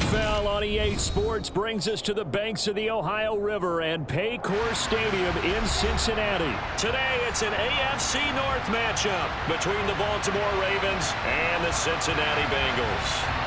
NFL on EA Sports brings us to the banks of the Ohio River and Paycor Stadium in Cincinnati. Today, it's an AFC North matchup between the Baltimore Ravens and the Cincinnati Bengals.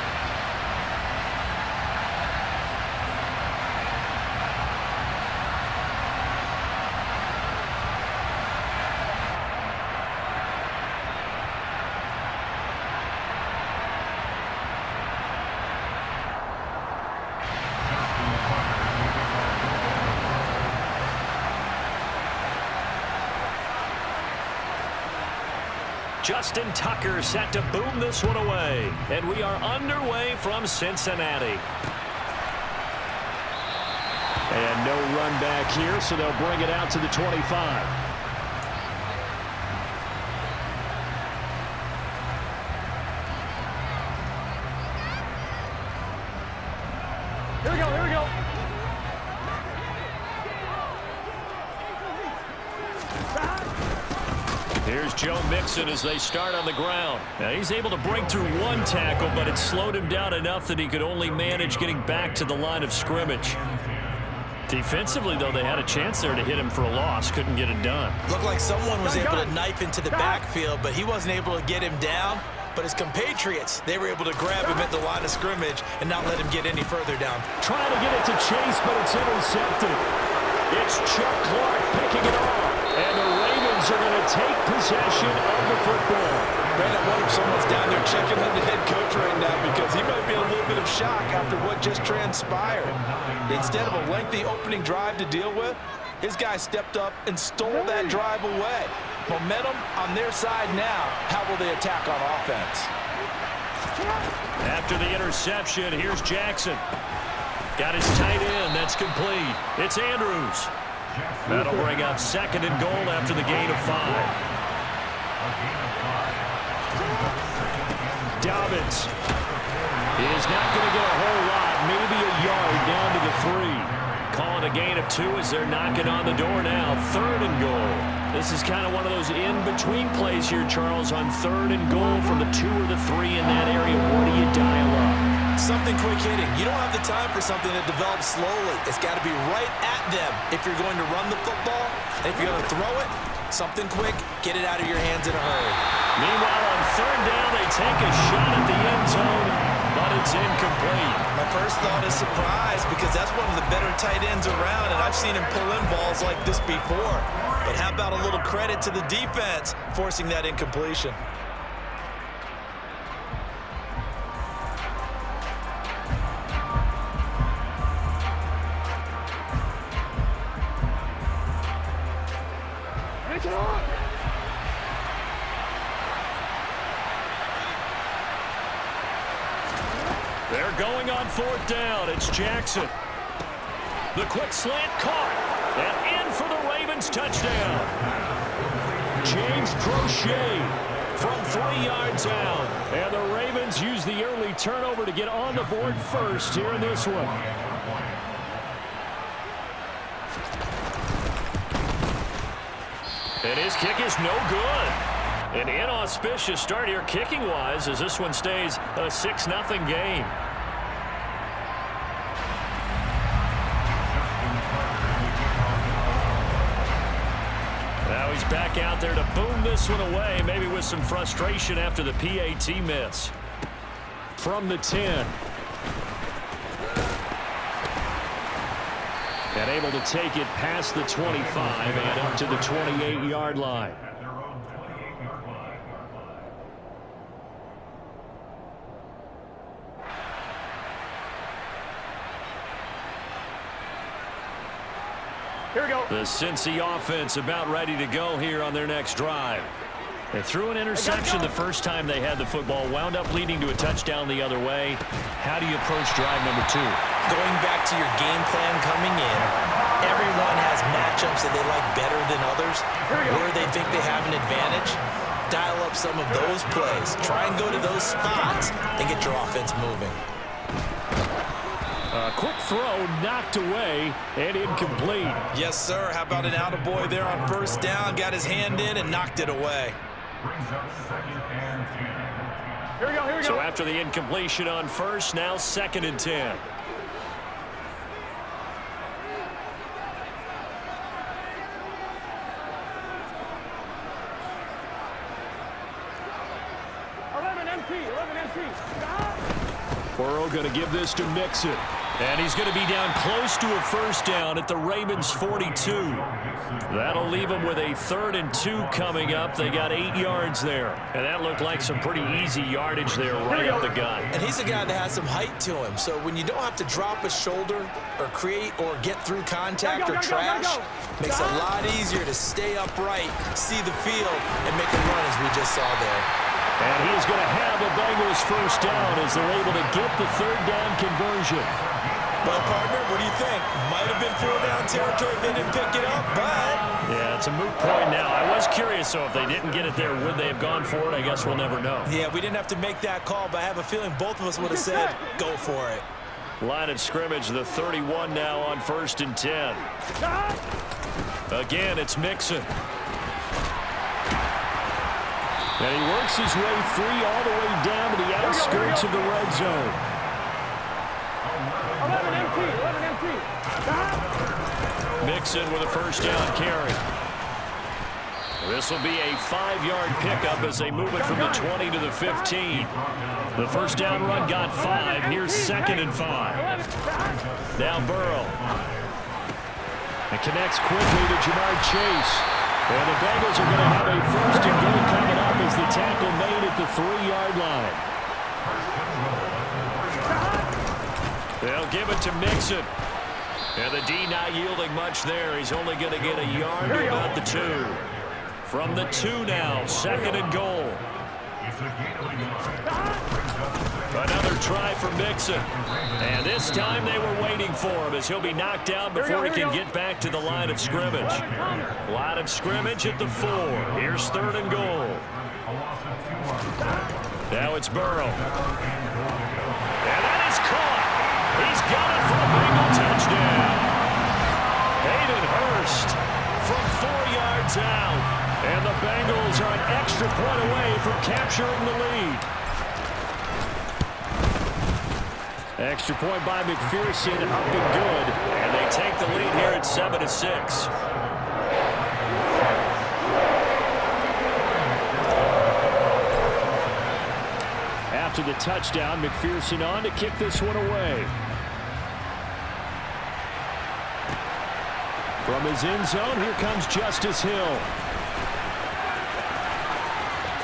Justin Tucker set to boom this one away. And we are underway from Cincinnati. And no run back here, so they'll bring it out to the 25. Here we go, here we go. Here's Joe Mixon as they start on the ground. Now he's able to break through one tackle, but it slowed him down enough that he could only manage getting back to the line of scrimmage. Defensively, though, they had a chance there to hit him for a loss. Couldn't get it done. Looked like someone was able to knife into the backfield, but he wasn't able to get him down. But his compatriots, they were able to grab him at the line of scrimmage and not let him get any further down. Trying to get it to Chase, but it's intercepted. It's Chuck Clark picking it off. And the Ravens are going to take possession of the football. Brandon, I wonder if someone's down there checking on the head coach right now because he might be in a little bit of shock after what just transpired. Instead of a lengthy opening drive to deal with, his guy stepped up and stole that drive away. Momentum on their side now. How will they attack on offense? After the interception, here's Jackson. Got his tight end. That's complete. It's Andrews. That'll bring up second and goal after the gain of 5. Dobbins is not going to get a whole lot, maybe a yard down to the 3. Calling a gain of 2 as they're knocking on the door now. Third and goal. This is kind of one of those in-between plays here, Charles, on third and goal from the 2 or the 3 in that area. What do you dial up? Something quick hitting. You don't have the time for something that develops slowly. It's got to be right at them if you're going to run the football. And if you're going to throw it, something quick, get it out of your hands in a hurry. Meanwhile, on third down, they take a shot at the end zone, but it's incomplete. My first thought is surprise because that's one of the better tight ends around, and I've seen him pull in balls like this before. But how about a little credit to the defense forcing that incompletion? They're going on fourth down. It's Jackson. The quick slant caught. And in for the Ravens touchdown. James Prochet from 3 yards out. And the Ravens use the early turnover to get on the board first here in this one. And his kick is no good. An inauspicious start here kicking-wise as this one stays a 6-0 game. Now he's back out there to boom this one away, maybe with some frustration after the PAT miss. From the 10. And able to take it past the 25 and up to the 28-yard line. Here we go. The Cincy offense about ready to go here on their next drive. They threw an interception the first time they had the football, wound up leading to a touchdown the other way. How do you approach drive number 2? Going back to your game plan coming in, everyone has matchups that they like better than others, where they think they have an advantage. Dial up some of those plays. Try and go to those spots and get your offense moving. A quick throw knocked away and incomplete. Yes, sir. How about an attaboy there on first down? Got his hand in and knocked it away. Brings up second and 10. Here we go, here we go. So after the incompletion on first, now 2nd and 10. Burrow going to give this to Mixon. And he's going to be down close to a first down at the Ravens' 42. That'll leave them with a 3rd and 2 coming up. They got 8 yards there. And that looked like some pretty easy yardage there right up the gut. And he's a guy that has some height to him. So when you don't have to drop a shoulder or create or get through contact or trash, makes it a lot easier to stay upright, see the field, and make a run as we just saw there. And he's going to have the Bengals first down as they're able to get the 3rd down conversion. Well, partner, what do you think? Might have been 4-down territory if they didn't pick it up, but... Yeah, it's a moot point now. I was curious, so if they didn't get it there, would they have gone for it? I guess we'll never know. Yeah, we didn't have to make that call, but I have a feeling both of us would have said, go for it. Line of scrimmage, the 31 now on 1st and 10. Again, it's Mixon. And he works his way free all the way down to the outskirts of the red zone. 11 empty. Mixon with a first down carry. This will be a 5-yard pickup as they move it from the 20 to the 15. The first down run got 5. Here's 2nd and 5. Now Burrow. It connects quickly to Jamar Chase. And the Bengals are going to have a 1st and goal coming up as the tackle made at the 3-yard line. They'll give it to Mixon. And the D not yielding much there. He's only going to get a yard to about the 2. From the 2 now, 2nd and goal. Another try for Mixon. And this time they were waiting for him as he'll be knocked down before he can get back to the line of scrimmage. Line of scrimmage at the 4. Here's 3rd and goal. Now it's Burrow. And that is caught. He's got it for a Bengal touchdown. Hayden Hurst from 4 yards out. And the Bengals are an extra point away from capturing the lead. Extra point by McPherson, up and good. And they take the lead here at 7-6. After the touchdown, McPherson on to kick this one away. From his end zone, here comes Justice Hill.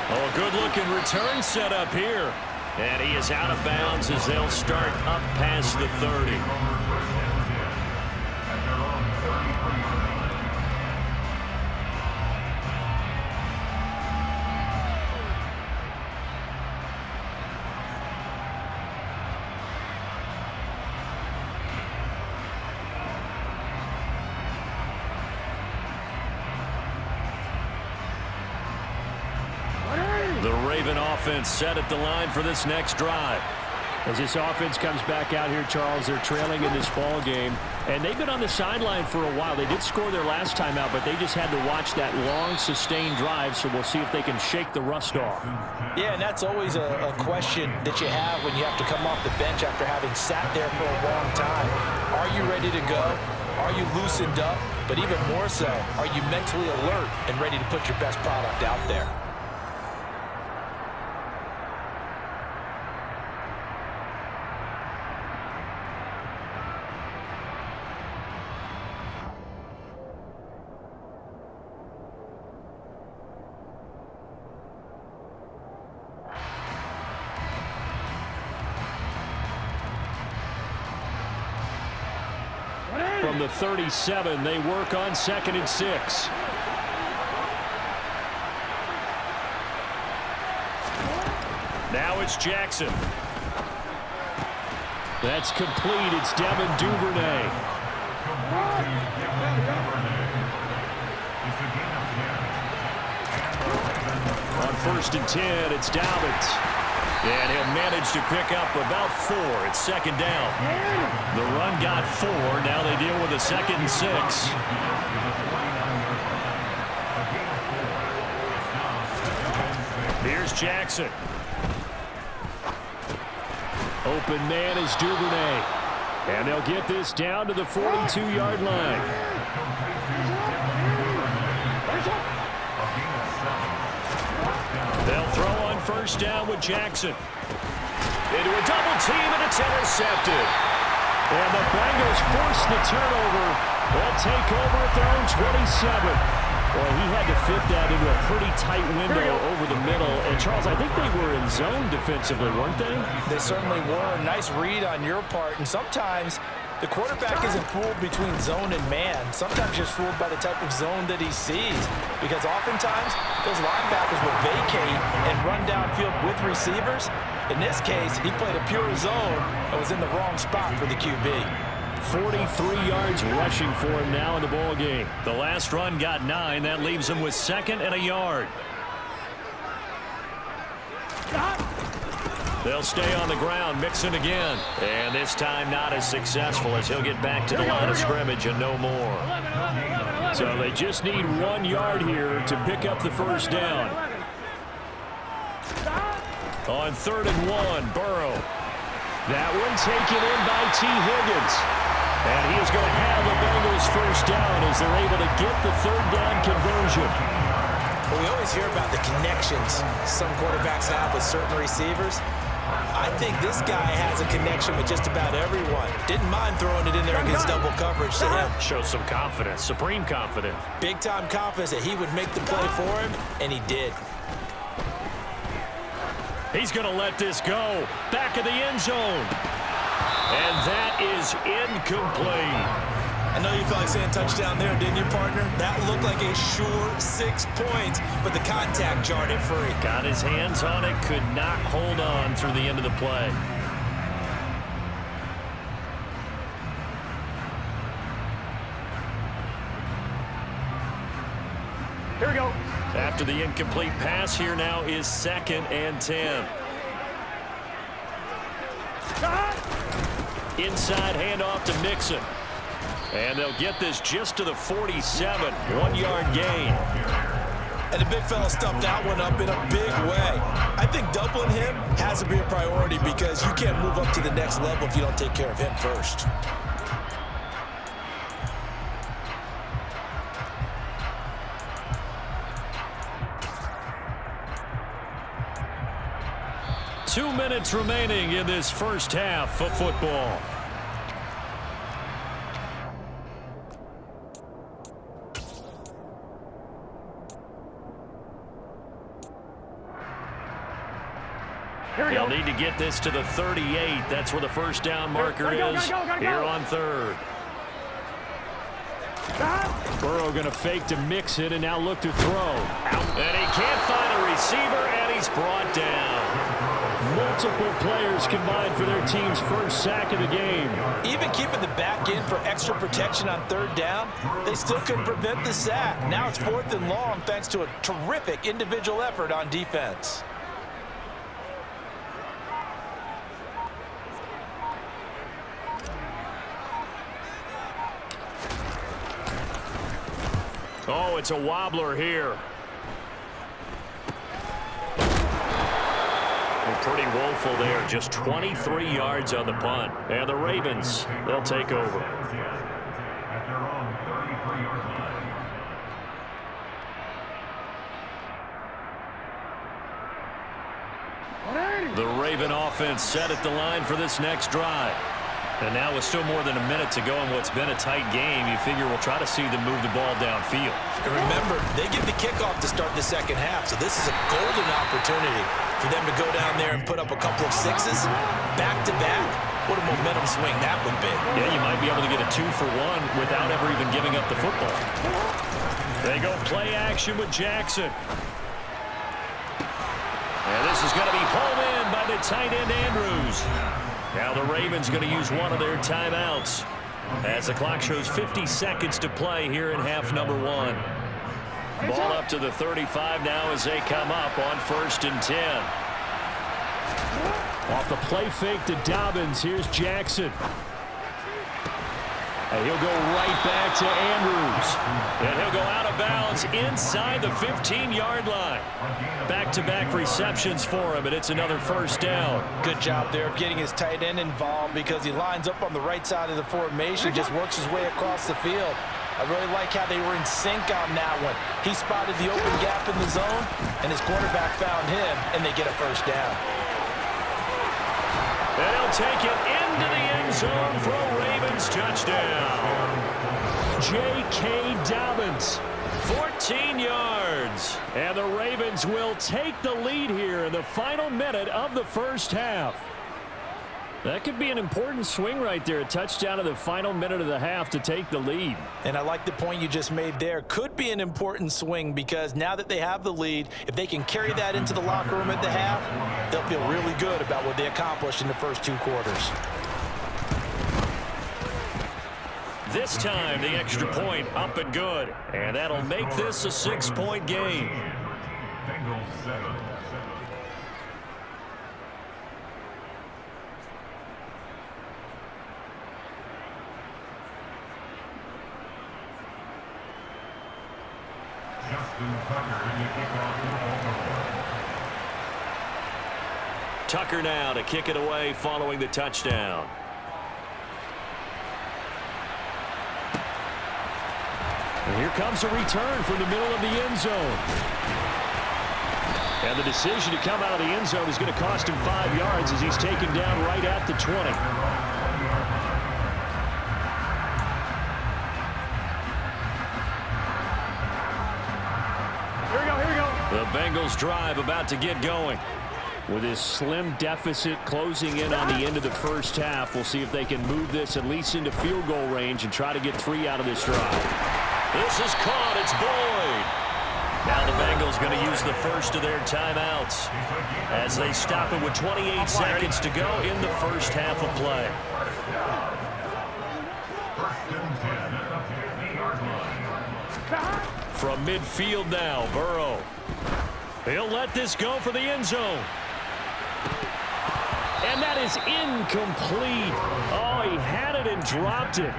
Oh, a good-looking return set up here. And he is out of bounds as they'll start up past the 30. The Raven offense set at the line for this next drive. As this offense comes back out here, Charles, they're trailing in this ball game. And they've been on the sideline for a while. They did score their last time out, but they just had to watch that long, sustained drive, so we'll see if they can shake the rust off. Yeah, and that's always a question that you have when you have to come off the bench after having sat there for a long time. Are you ready to go? Are you loosened up? But even more so, are you mentally alert and ready to put your best product out there? From the 37, they work on 2nd and 6. Now it's Jackson. That's complete. It's Devin Duvernay. On 1st and 10, it's Dobbins. And he'll manage to pick up about 4. It's 2nd down. The run got 4. Now they deal with a 2nd and 6. Here's Jackson. Open man is Duvernay. And they'll get this down to the 42-yard line. They'll throw on first down with Jackson. Into a double team, and it's intercepted. And the Bengals force the turnover. They'll take over at their own 27. Well, he had to fit that into a pretty tight window over the middle. And, Charles, I think they were in zone defensively, weren't they? They certainly were. Nice read on your part. And sometimes the quarterback isn't fooled between zone and man. Sometimes just fooled by the type of zone that he sees. Because oftentimes, those linebackers will vacate and run downfield with receivers. In this case, he played a pure zone and was in the wrong spot for the QB. 43 yards rushing for him now in the ball game. The last run got 9. That leaves him with 2nd and a yard. They'll stay on the ground, Mixon again. And this time not as successful as he'll get back to the line of scrimmage and no more. So they just need 1 yard here to pick up the first down. On 3rd and 1, Burrow. That one taken in by T. Higgins. And he is going to have the Bengals first down as they're able to get the 3rd down conversion. Well, we always hear about the connections some quarterbacks have with certain receivers. I think this guy has a connection with just about everyone. Didn't mind throwing it in there against double coverage to him. Shows some confidence, supreme confidence. Big-time confidence that he would make the play for him, and he did. He's going to let this go. Back of the end zone. And that is incomplete. I know you felt like saying touchdown there, didn't you, partner? That looked like a sure 6 points, but the contact jarred it free. Got his hands on it, could not hold on through the end of the play. Here we go. After the incomplete pass, here now is 2nd and 10. Inside handoff to Mixon. And they'll get this just to the 47. 1 yard gain. And the big fella stuffed that one up in a big way. I think doubling him has to be a priority because you can't move up to the next level if you don't take care of him first. Two minutes remaining in this first half of football. They'll need to get this to the 38. That's where the first down marker is. Here on 3rd. Burrow going to fake to mix it and now look to throw. Out. And he can't find a receiver, and he's brought down. Multiple players combined for their team's first sack of the game. Even keeping the back in for extra protection on 3rd down, they still couldn't prevent the sack. Now it's 4th and long thanks to a terrific individual effort on defense. Oh, it's a wobbler here. Pretty woeful there. Just 23 yards on the punt. And the Ravens, they'll take over. The Raven offense set at the line for this next drive. And now with still more than a minute to go in what's been a tight game, you figure we'll try to see them move the ball downfield. And remember, they get the kickoff to start the second half, so this is a golden opportunity for them to go down there and put up a couple of sixes back-to-back. What a momentum swing that would be. Yeah, you might be able to get a 2-for-1 without ever even giving up the football. They go play action with Jackson. And this is going to be hauled in by the tight end Andrews. Now the Ravens going to use one of their timeouts as the clock shows 50 seconds to play here in half number 1. Ball up to the 35 now as they come up on 1st and 10. Off the play fake to Dobbins, here's Jackson. And he'll go right back to Andrews. And he'll go out of bounds inside the 15-yard line. Back-to-back receptions for him, and it's another first down. Good job there of getting his tight end involved because he lines up on the right side of the formation, just works his way across the field. I really like how they were in sync on that one. He spotted the open gap in the zone, and his quarterback found him, and they get a first down. And he'll take it into the end zone for a Ravens touchdown. J.K. Dobbins, 14 yards. And the Ravens will take the lead here in the final minute of the first half. That could be an important swing right there. A touchdown in the final minute of the half to take the lead. And I like the point you just made there. Could be an important swing because now that they have the lead, if they can carry that into the locker room at the half, they'll feel really good about what they accomplished in the first 2 quarters. This time, the extra point up and good. And that'll make this a 6-point game. Tucker now to kick it away following the touchdown. And here comes a return from the middle of the end zone. And the decision to come out of the end zone is going to cost him 5 yards as he's taken down right at the 20. The Bengals drive about to get going. With his slim deficit closing in on the end of the first half, we'll see if they can move this at least into field goal range and try to get 3 out of this drive. This is caught. It's Boyd. Now the Bengals going to use the first of their timeouts as they stop it with 28 seconds to go in the first half of play. From midfield now, Burrow. He'll let this go for the end zone. And that is incomplete. Oh, he had it and dropped it.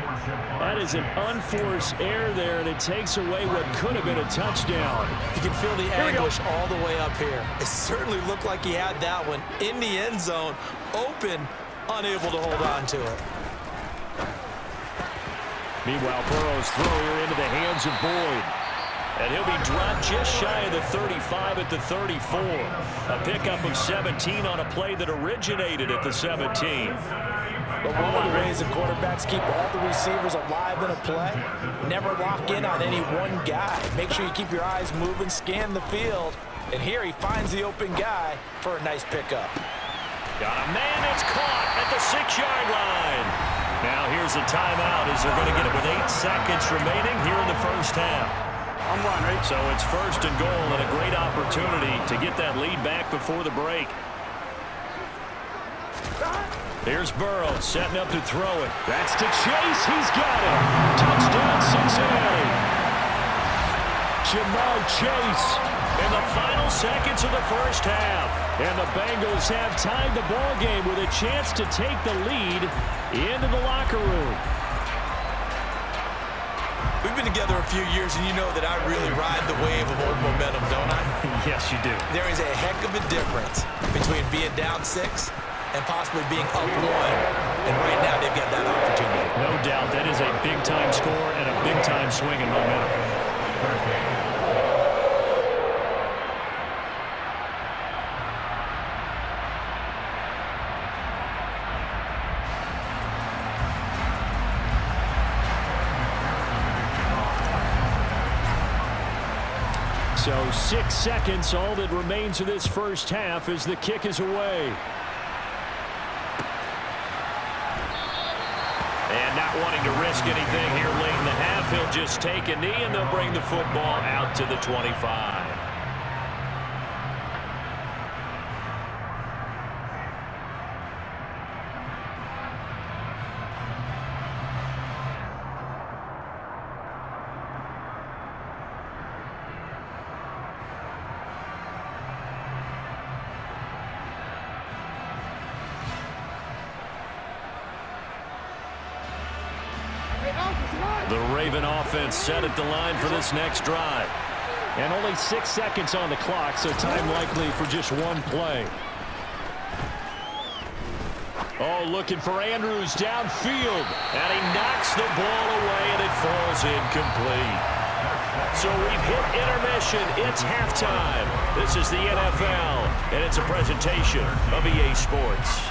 That is an unforced error there, and it takes away what could have been a touchdown. You can feel the anguish all the way up here. It certainly looked like he had that one in the end zone, open, unable to hold on to it. Meanwhile, Burrow's throw here into the hands of Boyd. And he'll be dropped just shy of the 35 at the 34. A pickup of 17 on a play that originated at the 17. But one of the ways the quarterbacks keep all the receivers alive in a play, never lock in on any one guy. Make sure you keep your eyes moving, scan the field. And here he finds the open guy for a nice pickup. Got a man that's caught at the 6-yard line. Now here's a timeout as they're going to get it with 8 seconds remaining here in the first half. I'm run, right? So it's first and goal and a great opportunity to get that lead back before the break. Here's Burrow setting up to throw it. That's to Chase. He's got it. Touchdown, Cincinnati. Jamar Chase in the final seconds of the first half. And the Bengals have tied the ball game with a chance to take the lead into the locker room. We've been together a few years, and you know that I really ride the wave of old momentum, don't I? Yes, you do. There is a heck of a difference between being down 6 and possibly being up 1. And right now, they've got that opportunity. No doubt. That is a big-time score and a big-time swing in momentum. So 6 seconds, all that remains of this first half as the kick is away. And not wanting to risk anything here late in the half, he'll just take a knee and they'll bring the football out to the 25. The Raven offense set at the line for this next drive. And only 6 seconds on the clock, so time likely for just one play. Oh, looking for Andrews downfield. And he knocks the ball away, and it falls incomplete. So we've hit intermission. It's halftime. This is the NFL, and it's a presentation of EA Sports.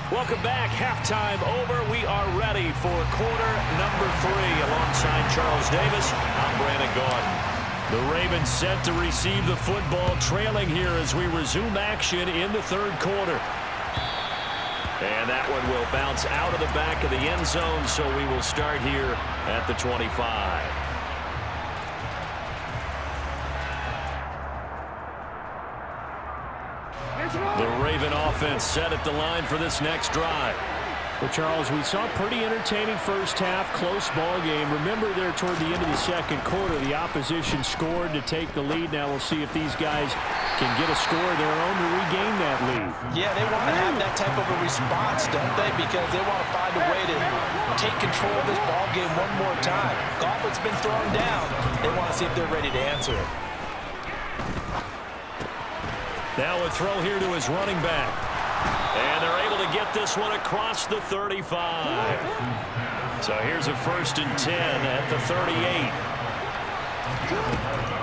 Welcome back. Halftime over. We are ready for quarter number 3. Alongside Charles Davis, I'm Brandon Gaudin. The Ravens set to receive the football, trailing here as we resume action in the third quarter. And that one will bounce out of the back of the end zone, so we will start here at the 25. The Raven offense set at the line for this next drive. Well, Charles, we saw a pretty entertaining first half, close ball game. Remember there toward the end of the second quarter, the opposition scored to take the lead. Now we'll see if these guys can get a score of their own to regain that lead. Yeah, they want to have that type of a response, don't they? Because they want to find a way to take control of this ball game one more time. Gauntlet's been thrown down. They want to see if they're ready to answer it. Now a throw here to his running back. And they're able to get this one across the 35. So here's a 1st and 10 at the 38.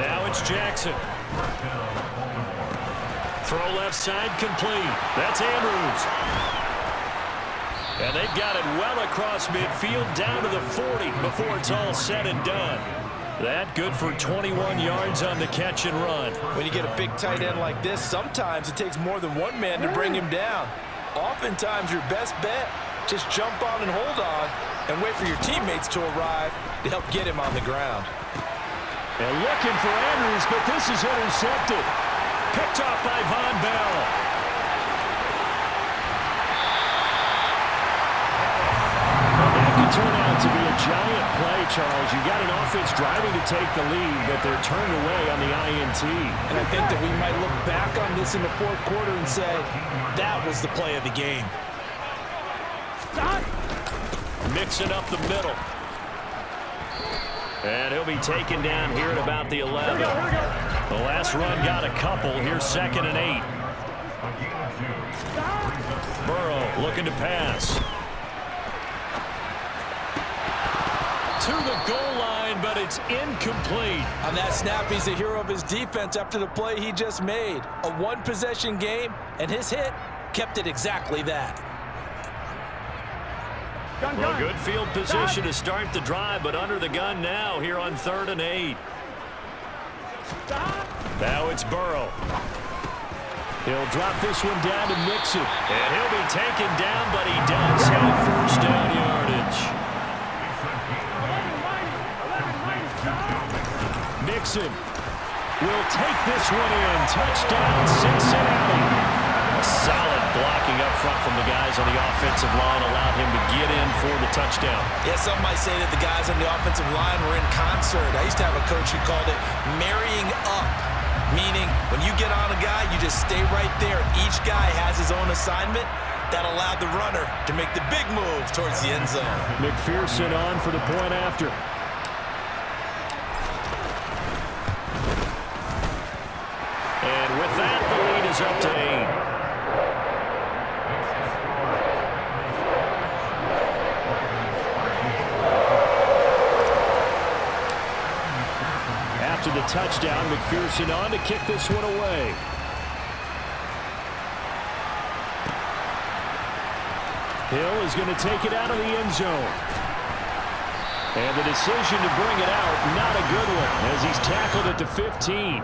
Now it's Jackson. Throw left side complete. That's Andrews. And they've got it well across midfield down to the 40 before it's all said and done. That good for 21 yards on the catch and run. When you get a big tight end like this, sometimes it takes more than one man to bring him down. Oftentimes, your best bet, just jump on and hold on and wait for your teammates to arrive to help get him on the ground. And looking for Andrews, but this is intercepted. Picked off by Von Bell. Turn out to be a giant play, Charles. You got an offense driving to take the lead, but they're turned away on the INT. And I think that we might look back on this in the fourth quarter and say that was the play of the game. Mixing up the middle. And he'll be taken down here at about the 11. The last run got a couple. Here's 2nd and 8. Burrow looking to pass. To the goal line, but it's incomplete. On that snap, he's a hero of his defense after the play he just made. A one-possession game, and his hit kept it exactly that. Well, good field position to start the drive, but under the gun now here on 3rd and 8. Now it's Burrow. He'll drop this one down to Mixon. And he'll be taken down, but he does have 1st down yardage. Mixon will take this one in. Touchdown, Cincinnati. Solid blocking up front from the guys on the offensive line allowed him to get in for the touchdown. Yeah, some might say that the guys on the offensive line were in concert. I used to have a coach who called it marrying up, meaning when you get on a guy, you just stay right there. Each guy has his own assignment. That allowed the runner to make the big move towards the end zone. McPherson on for the point after. And with that, the lead is up to 8. After the touchdown, McPherson on to kick this one away. Hill is going to take it out of the end zone. And the decision to bring it out, not a good one, as he's tackled at the 15.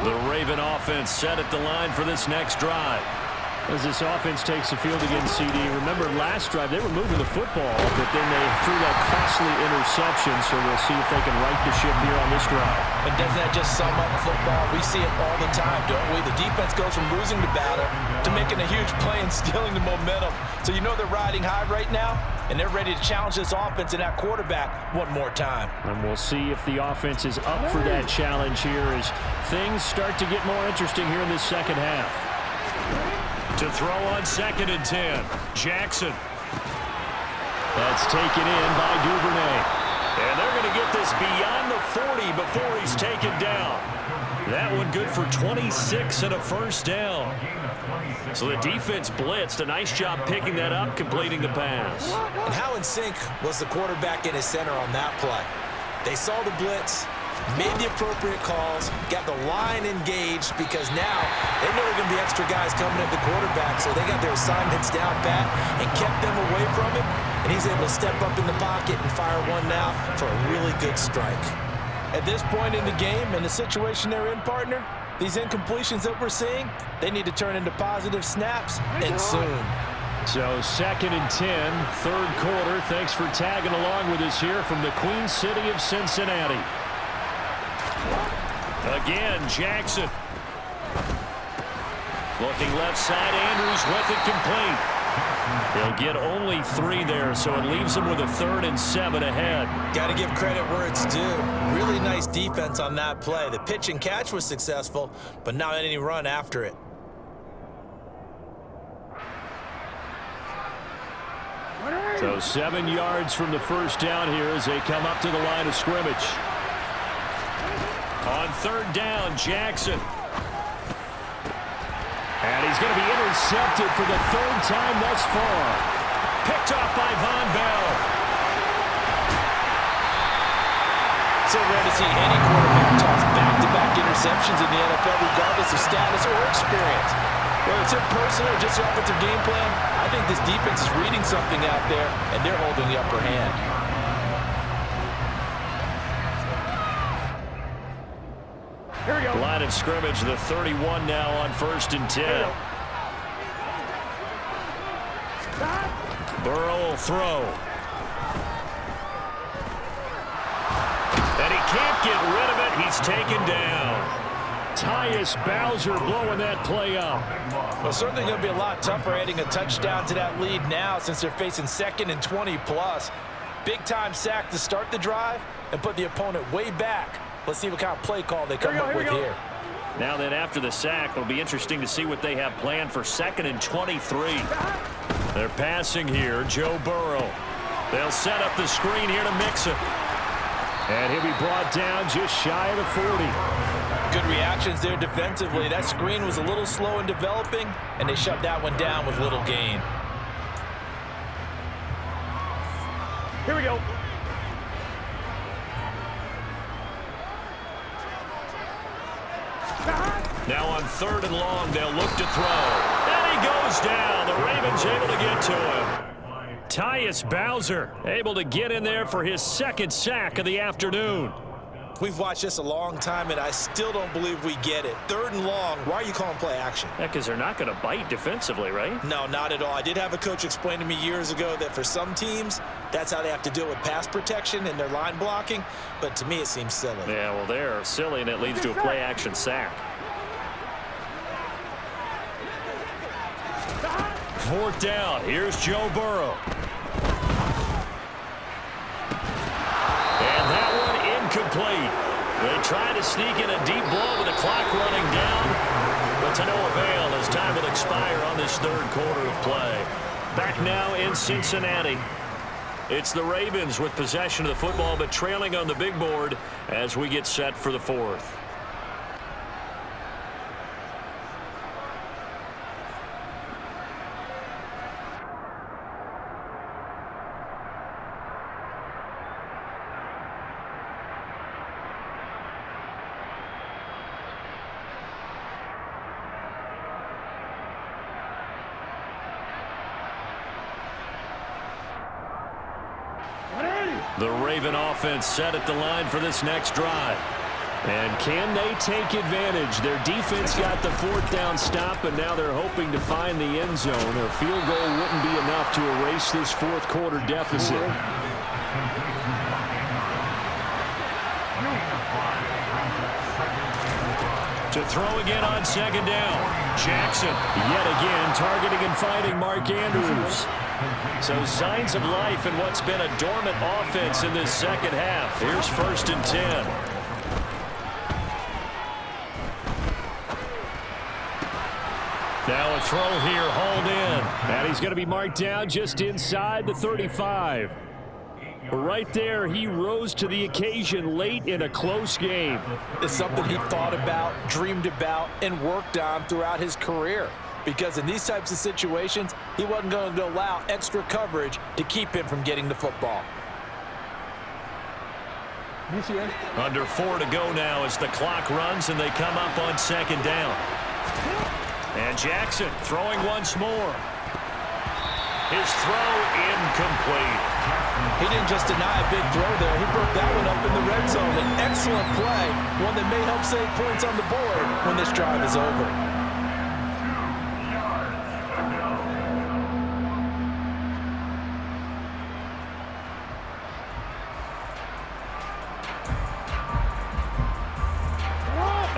The Raven offense set at the line for this next drive. As this offense takes the field against CD, remember last drive they were moving the football, but then they threw that costly interception, so we'll see if they can right the ship here on this drive. And doesn't that just sum up football? We see it all the time, don't we? The defense goes from losing the battle to making a huge play and stealing the momentum. So you know they're riding high right now, and they're ready to challenge this offense and that quarterback one more time. And we'll see if the offense is up for that challenge here as things start to get more interesting here in this second half. To throw on 2nd and 10, Jackson. That's taken in by Duvernay. And they're going to get this beyond the 40 before he's taken down. That one good for 26 and a first down. So the defense blitzed. A nice job picking that up, completing the pass. And how in sync was the quarterback and his center on that play? They saw the blitz, made the appropriate calls, got the line engaged because now they know there are going to be extra guys coming at the quarterback, so they got their assignments down pat and kept them away from him, and he's able to step up in the pocket and fire one now for a really good strike. At this point in the game and the situation they're in, partner, these incompletions that we're seeing, they need to turn into positive snaps and soon. So 2nd and 10, third quarter. Thanks for tagging along with us here from the Queen City of Cincinnati. Again, Jackson. Looking left side, Andrews with it complete. They'll get only 3 there, so it leaves them with a 3rd and 7 ahead. Got to give credit where it's due. Really nice defense on that play. The pitch and catch was successful, but not any run after it. So 7 yards from the first down here as they come up to the line of scrimmage. On 3rd down, Jackson. And he's going to be intercepted for the 3rd time thus far. Picked off by Von Bell. So rare to see any quarterback toss back-to-back interceptions in the NFL, regardless of status or experience. Whether it's in person or just the offensive game plan, I think this defense is reading something out there, and they're holding the upper hand. Here we go. Line of scrimmage, the 31 now on 1st and 10. Burrow will throw. And he can't get rid of it. He's taken down. Tyus Bowser blowing that play up. Well, certainly going to be a lot tougher adding a touchdown to that lead now since they're facing 2nd and 20+. Big-time sack to start the drive and put the opponent way back. Let's see what kind of play call they come up with here. Now then, after the sack, it'll be interesting to see what they have planned for 2nd and 23. They're passing here, Joe Burrow. They'll set up the screen here to mix it. And he'll be brought down just shy of the 40. Good reactions there defensively. That screen was a little slow in developing, and they shut that one down with little gain. Here we go. Now on 3rd and long, they'll look to throw. And he goes down. The Ravens able to get to him. Tyus Bowser able to get in there for his 2nd sack of the afternoon. We've watched this a long time, and I still don't believe we get it. 3rd and long, why are you calling play action? Yeah, because they're not going to bite defensively, right? No, not at all. I did have a coach explain to me years ago that for some teams, that's how they have to deal with pass protection and their line blocking. But to me, it seems silly. Yeah, well, they're silly, and it leads to a play action sack. 4th down. Here's Joe Burrow. And that one incomplete. They try to sneak in a deep ball with the clock running down, but to no avail as time will expire on this 3rd quarter of play. Back now in Cincinnati. It's the Ravens with possession of the football, but trailing on the big board as we get set for the 4th. The Raven offense set at the line for this next drive. And can they take advantage? Their defense got the fourth down stop, and now they're hoping to find the end zone. A field goal wouldn't be enough to erase this fourth quarter deficit. To throw again on second down. Jackson. Yet again targeting and finding Mark Andrews. So signs of life in what's been a dormant offense in this second half. Here's 1st and 10. Now a throw here, hauled in. And he's going to be marked down just inside the 35. Right there, he rose to the occasion late in a close game. It's something he thought about, dreamed about, and worked on throughout his career. Because in these types of situations, he wasn't going to allow extra coverage to keep him from getting the football. Under 4 to go now as the clock runs and they come up on second down. And Jackson throwing once more. His throw incomplete. He didn't just deny a big throw there. He broke that one up in the red zone. An excellent play, one that may help save points on the board when this drive is over.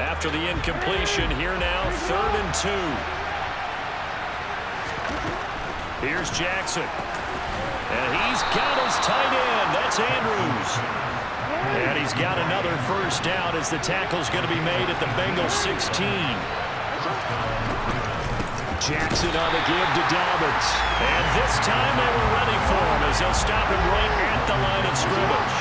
After the incompletion, here now, 3rd and 2. Here's Jackson. And he's got his tight end. That's Andrews. And he's got another first down as the tackle's going to be made at the Bengals 16. Jackson on the give to Dobbins. And this time they were ready for him as they'll stop him right at the line of scrimmage.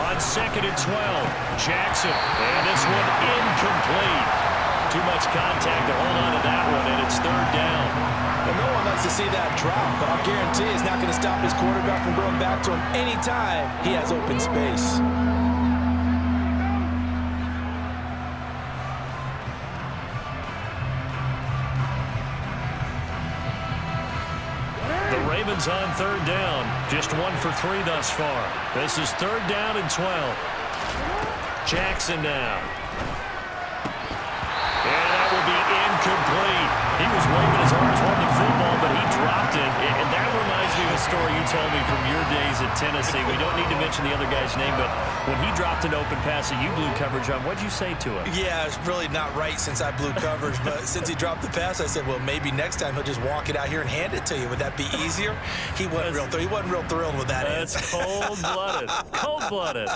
On 2nd and 12, Jackson. And this one incomplete. Too much contact to hold on to that one, and it's 3rd down. Well, no one likes to see that drop, but I'll guarantee he's not going to stop his quarterback from going back to him anytime he has open space. The Ravens on 3rd down. Just 1 for 3 thus far. This is 3rd down and 12. Jackson now. And that will be incomplete. He was waving his arms wanting the football, but he dropped it. And that reminds me of a story you told me from your days at Tennessee. We don't need to mention the other guy's name, but when he dropped an open pass that you blew coverage on, what'd you say to him? Yeah, it's really not right since I blew coverage, but since he dropped the pass, I said, well, maybe next time he'll just walk it out here and hand it to you. Would that be easier? He wasn't real thrilled with that. That's cold-blooded. Cold-blooded.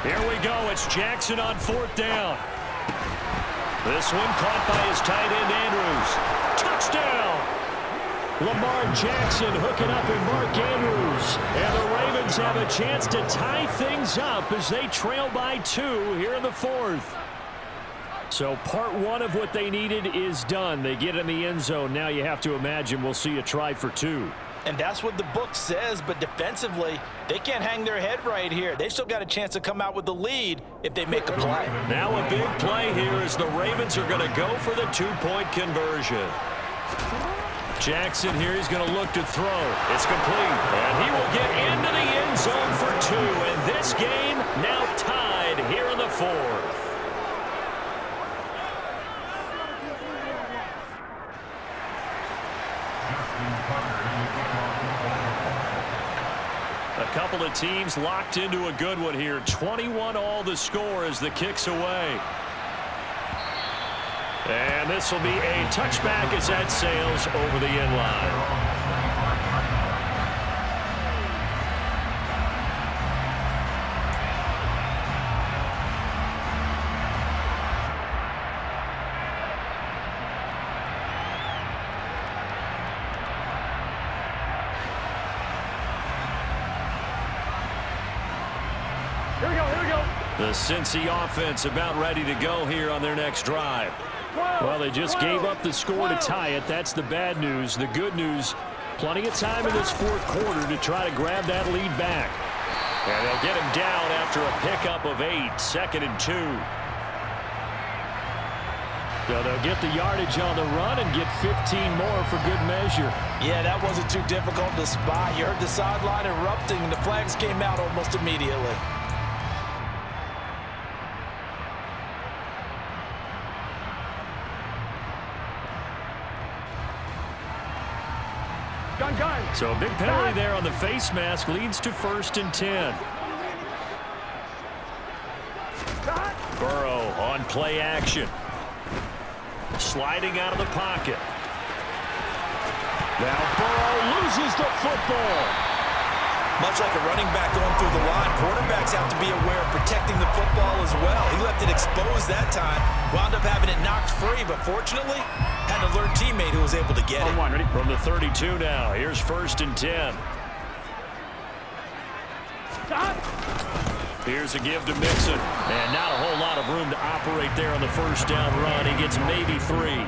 Here we go. It's Jackson on 4th down. This one caught by his tight end, Andrews. Touchdown! Lamar Jackson hooking up with Mark Andrews. And the Ravens have a chance to tie things up as they trail by 2 here in the 4th. So part 1 of what they needed is done. They get in the end zone. Now you have to imagine we'll see a try for 2. And that's what the book says, but defensively, they can't hang their head right here. They've still got a chance to come out with the lead if they make a play. Now a big play here as the Ravens are going to go for the 2-point conversion. Jackson here is going to look to throw. It's complete. And he will get into the end zone for 2. And this game now tied here in the 4th. A couple of teams locked into a good one here. 21-all the score as the kick's away. And this will be a touchback as that sails over the end line. The Cincy offense about ready to go here on their next drive. Well, they just gave up the score to tie it. That's the bad news. The good news, plenty of time in this 4th quarter to try to grab that lead back. And they'll get him down after a pickup of 8, 2nd and 2. So they'll get the yardage on the run and get 15 more for good measure. Yeah, that wasn't too difficult to spot. You heard the sideline erupting, and the flags came out almost immediately. So a big penalty there on the face mask leads to 1st and 10. Burrow on play action. Sliding out of the pocket. Now Burrow loses the football. Much like a running back going through the line, quarterbacks have to be aware of protecting the football as well. He left it exposed that time, wound up having it knocked free, but fortunately, had an alert teammate who was able to get it. From the 32 now, here's 1st and 10. Here's a give to Mixon. And not a whole lot of room to operate there on the 1st down run. He gets maybe 3.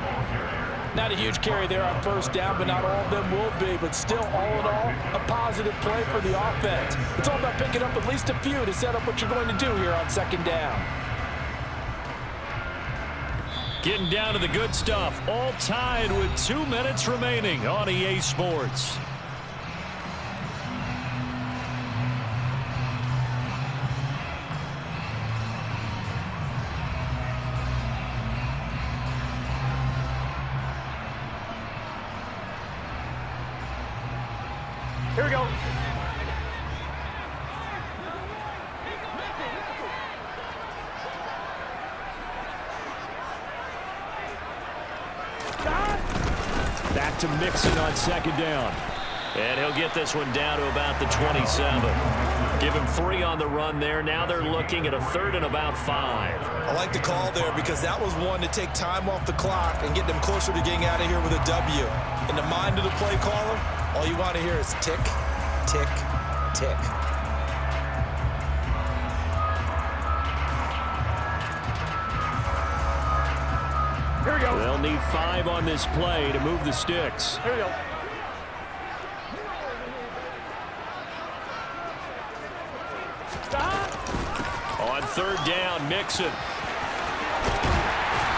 Not a huge carry there on 1st down, but not all of them will be. But still, all in all, a positive play for the offense. It's all about picking up at least a few to set up what you're going to do here on 2nd down. Getting down to the good stuff. All tied with 2 minutes remaining on EA Sports. Here we go. Back to Mixon on 2nd down. And he'll get this one down to about the 27. Give him 3 on the run there. Now they're looking at a 3rd and about 5. I like the call there because that was one to take time off the clock and get them closer to getting out of here with a W. In the mind of the play caller, all you want to hear is tick, tick, tick. Here we go. They'll need 5 on this play to move the sticks. Here we go. On 3rd down, Mixon.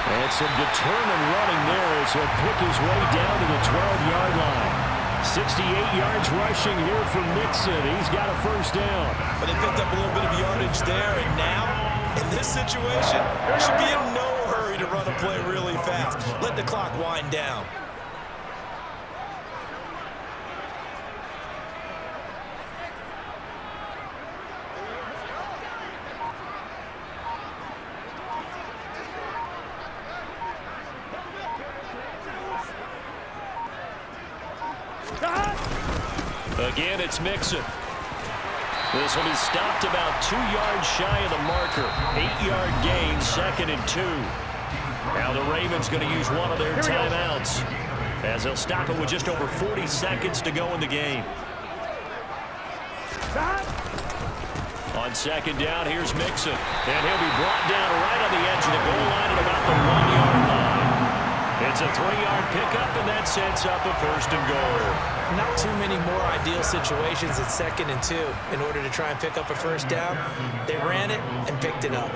And some determined running there as he'll pick his way down to the 12-yard line. 68 yards rushing here for Mixon. He's got a 1st down. But they picked up a little bit of yardage there, and now, in this situation, should be in no hurry to run a play really fast. Let the clock wind down. Again, it's Mixon. This will be stopped about 2 yards shy of the marker. 8-yard gain, 2nd and 2. Now the Ravens going to use one of their timeouts as they'll stop it with just over 40 seconds to go in the game. On 2nd down, here's Mixon. And he'll be brought down right on the edge of the goal line at about the 1-yard line. It's a 3-yard pickup, and that sets up a 1st and goal. Not too many more ideal situations at 2nd and 2 in order to try and pick up a 1st down. They ran it and picked it up.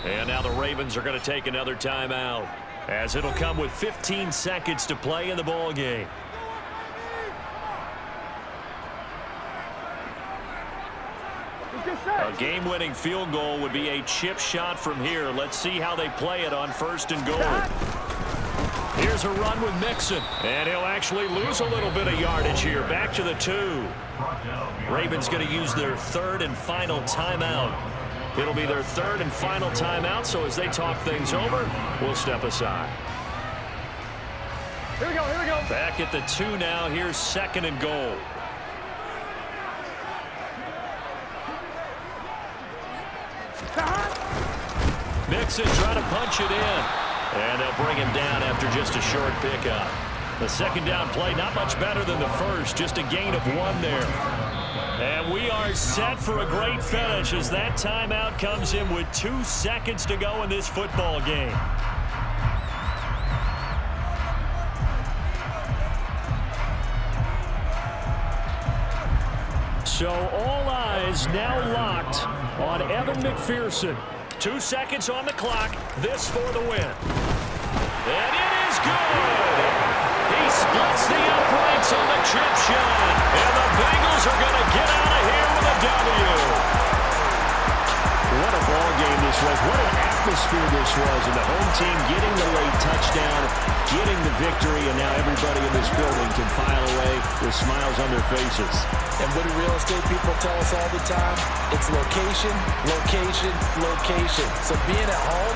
And now the Ravens are going to take another timeout as it'll come with 15 seconds to play in the ball game. A game-winning field goal would be a chip shot from here. Let's see how they play it on 1st and goal. Here's a run with Mixon, and he'll actually lose a little bit of yardage here. Back to the 2. Ravens going to use their 3rd and final timeout. It'll be their 3rd and final timeout, so as they talk things over, we'll step aside. Here we go, here we go. Back at the 2 now. Here's 2nd and goal. Mixon trying to punch it in. And they'll bring him down after just a short pickup. The 2nd down play, not much better than the 1st. Just a gain of 1 there. And we are set for a great finish as that timeout comes in with 2 seconds to go in this football game. So all eyes now locked on Evan McPherson. 2 seconds on the clock. This for the win. And it is good. He splits the uprights on the chip shot. And the Bengals are going to get out of here with a W. What a ball game this was. What an atmosphere this was. And the home team getting the late touchdown, getting the victory, and now everybody in this building can file away with smiles on their faces. And what do real estate people tell us all the time? It's location, location, location. So being at home,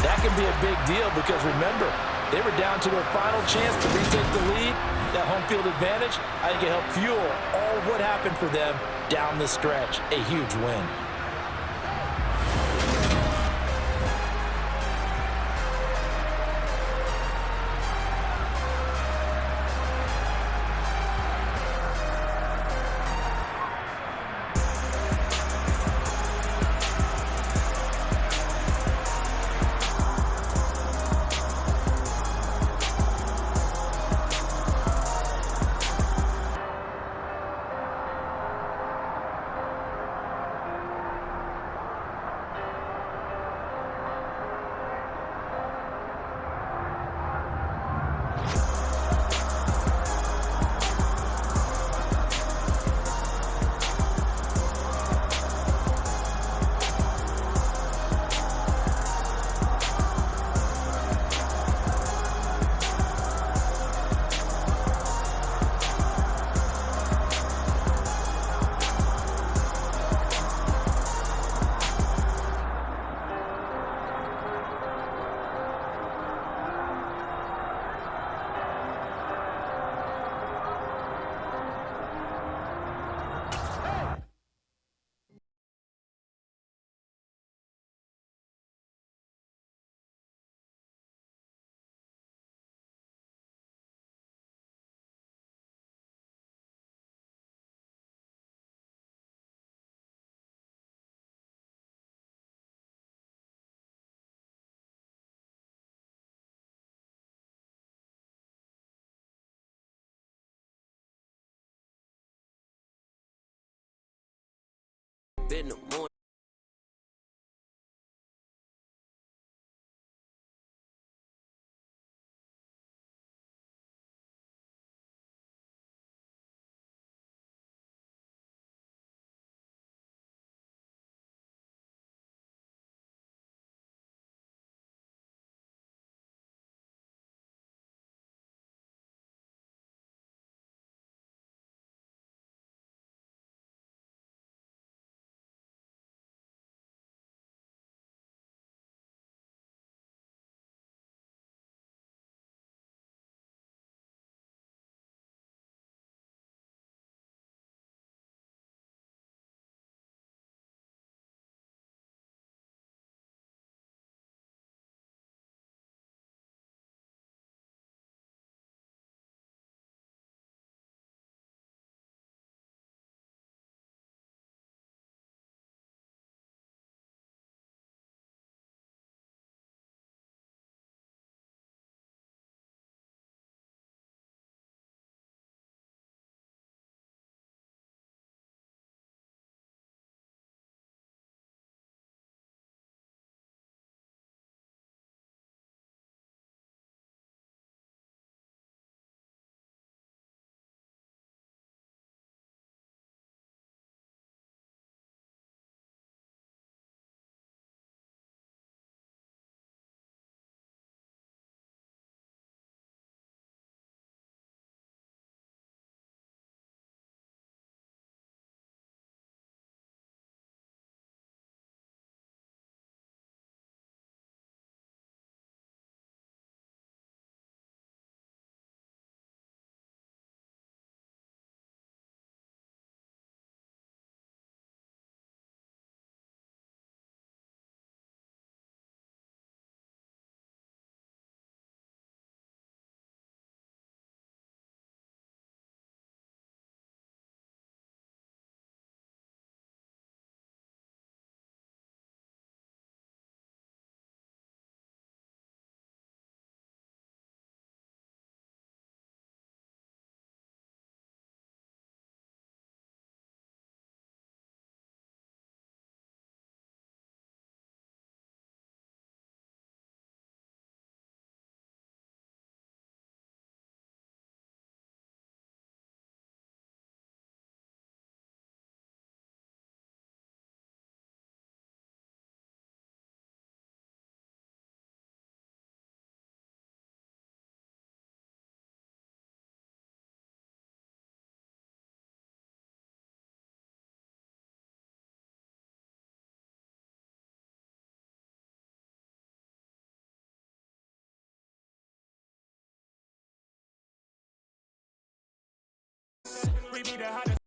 that can be a big deal because remember, they were down to their final chance to retake the lead. That home field advantage, I think it helped fuel all of what happened for them down the stretch. A huge win. Been more We be the hottest